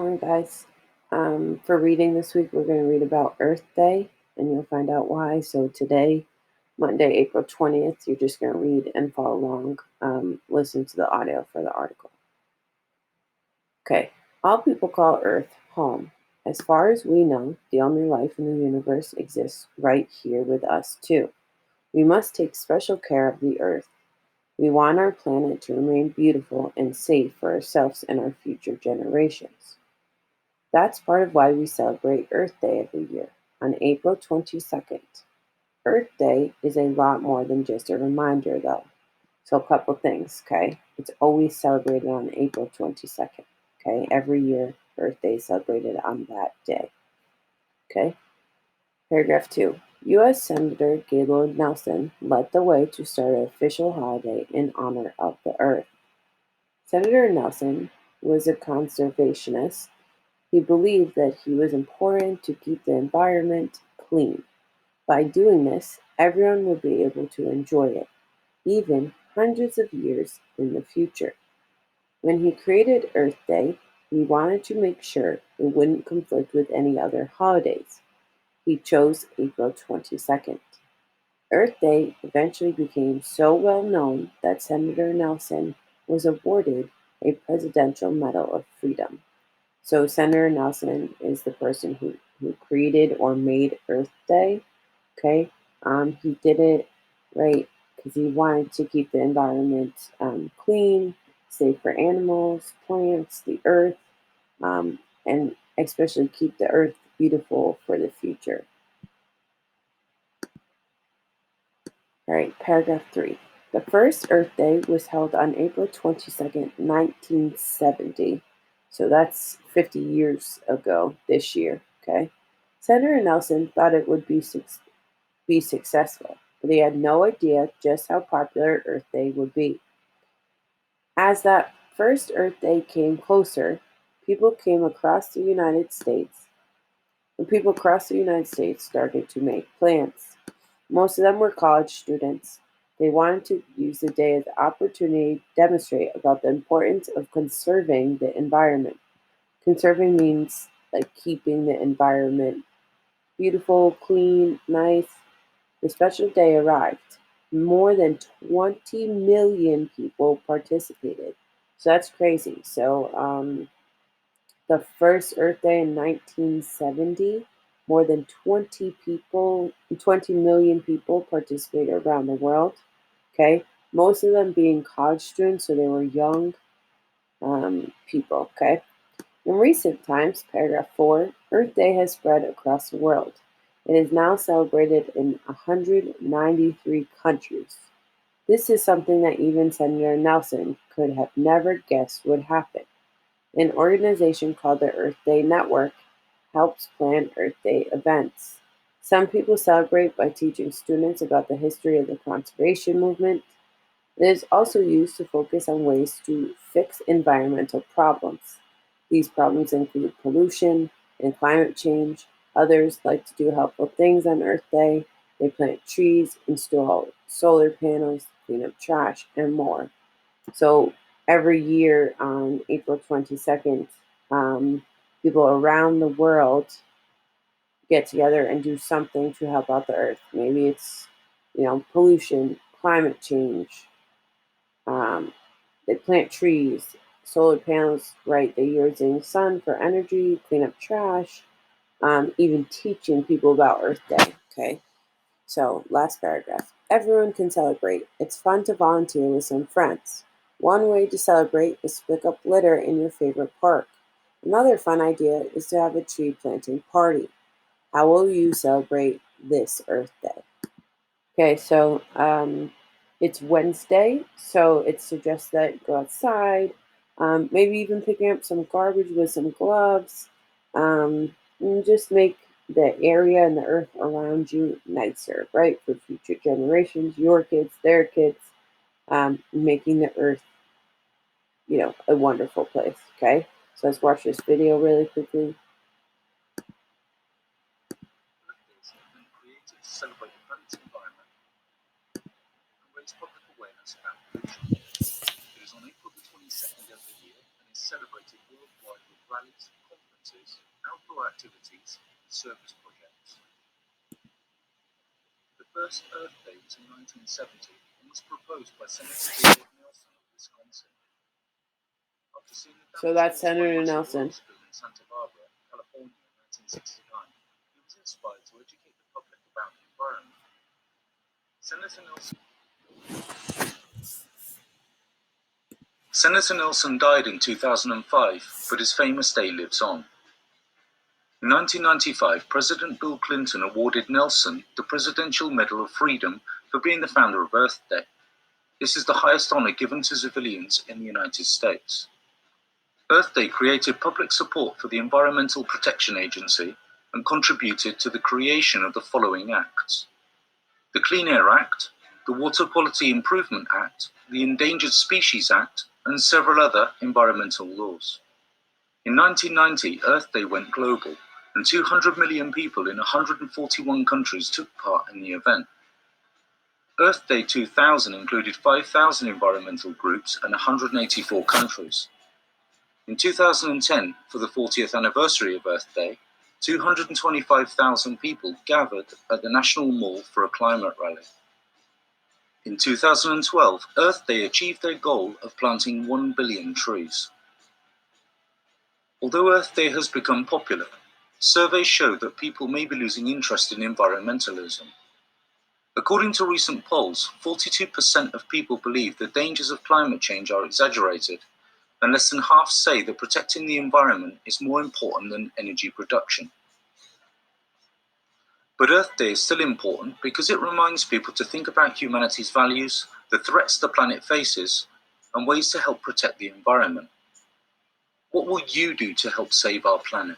on, guys. For reading this week, we're going to read about Earth Day, and you'll find out why. So today, Monday, April 20th, you're just going to read and follow along, listen to the audio for the article. Okay, all people call Earth home. As far as we know, the only life in the universe exists right here with us, too. We must take special care of the Earth. We want our planet to remain beautiful and safe for ourselves and our future generations. That's part of why we celebrate Earth Day every year, on April 22nd. Earth Day is a lot more than just a reminder, though. So, a couple things, okay? It's always celebrated on April 22nd, okay? Every year, Earth Day is celebrated on that day, okay? Paragraph 2. U.S. Senator Gaylord Nelson led the way to start an official holiday in honor of the Earth. Senator Nelson was a conservationist. He believed that it was important to keep the environment clean. By doing this, everyone would be able to enjoy it, even hundreds of years in the future. When he created Earth Day, he wanted to make sure it wouldn't conflict with any other holidays. He chose April 22nd. Earth Day eventually became so well known that Senator Nelson was awarded a Presidential Medal of Freedom. So Senator Nelson is the person who created or made Earth Day. Okay, he did it right because he wanted to keep the environment clean, safe for animals, plants, the earth, and especially keep the earth beautiful for the future. All right, paragraph 3. The first Earth Day was held on April 22nd, 1970. So that's 50 years ago this year, okay? Senator Nelson thought it would be successful, but he had no idea just how popular Earth Day would be. As that first Earth Day came closer, people came across the United States, and people across the United States started to make plans. Most of them were college students. They wanted to use the day as an opportunity to demonstrate about the importance of conserving the environment. Conserving means like keeping the environment beautiful, clean, nice. The special day arrived. More than 20 million people participated. So that's crazy. So the first Earth Day in 1970, more than 20 million people participated around the world. Okay, most of them being college students, so they were young people. Okay, in recent times, paragraph 4, Earth Day has spread across the world. It is now celebrated in 193 countries. This is something that even Senator Nelson could have never guessed would happen. An organization called the Earth Day Network helps plan Earth Day events. Some people celebrate by teaching students about the history of the conservation movement. It is also used to focus on ways to fix environmental problems. These problems include pollution and climate change. Others like to do helpful things on Earth Day. They plant trees, install solar panels, clean up trash, and more. So every year on April 22nd, people around the world get together and do something to help out the earth. Maybe it's, pollution, climate change. Um, they plant trees, solar panels, right? They're using sun for energy, clean up trash, even teaching people about Earth Day. Okay. So, last paragraph. Everyone can celebrate. It's fun to volunteer with some friends. One way to celebrate is to pick up litter in your favorite park. Another fun idea is to have a tree planting party. How will you celebrate this Earth Day? Okay, so it's Wednesday, so it suggests that go outside, maybe even picking up some garbage with some gloves, and just make the area and the earth around you nicer, right? For future generations, your kids, their kids, making the earth, a wonderful place, okay? So let's watch this video really quickly. Created to celebrate the planet's environment and raise public awareness about pollution. It is on April the 22nd every year and is celebrated worldwide with rallies, conferences, outdoor activities, and service projects. The first Earth Day was in 1970 and was proposed by Senator David Nelson of Wisconsin. After seeing the So that's damage Senator caused by Nelson. oil spill in Santa Barbara, California in 1969, he was inspired to educate the public about the environment. Senator Nelson died in 2005, but his famous day lives on. In 1995, President Bill Clinton awarded Nelson the Presidential Medal of Freedom for being the founder of Earth Day. This is the highest honor given to civilians in the United States. Earth Day created public support for the Environmental Protection Agency and contributed to the creation of the following acts: the Clean Air Act, the Water Quality Improvement Act, the Endangered Species Act, and several other environmental laws. In 1990, Earth Day went global, and 200 million people in 141 countries took part in the event. Earth Day 2000 included 5,000 environmental groups and 184 countries. In 2010, for the 40th anniversary of Earth Day, 225,000 people gathered at the National Mall for a climate rally. In 2012, Earth Day achieved their goal of planting 1 billion trees. Although Earth Day has become popular, surveys show that people may be losing interest in environmentalism. According to recent polls, 42% of people believe the dangers of climate change are exaggerated, and less than half say that protecting the environment is more important than energy production. But Earth Day is still important because it reminds people to think about humanity's values, the threats the planet faces, and ways to help protect the environment. What will you do to help save our planet?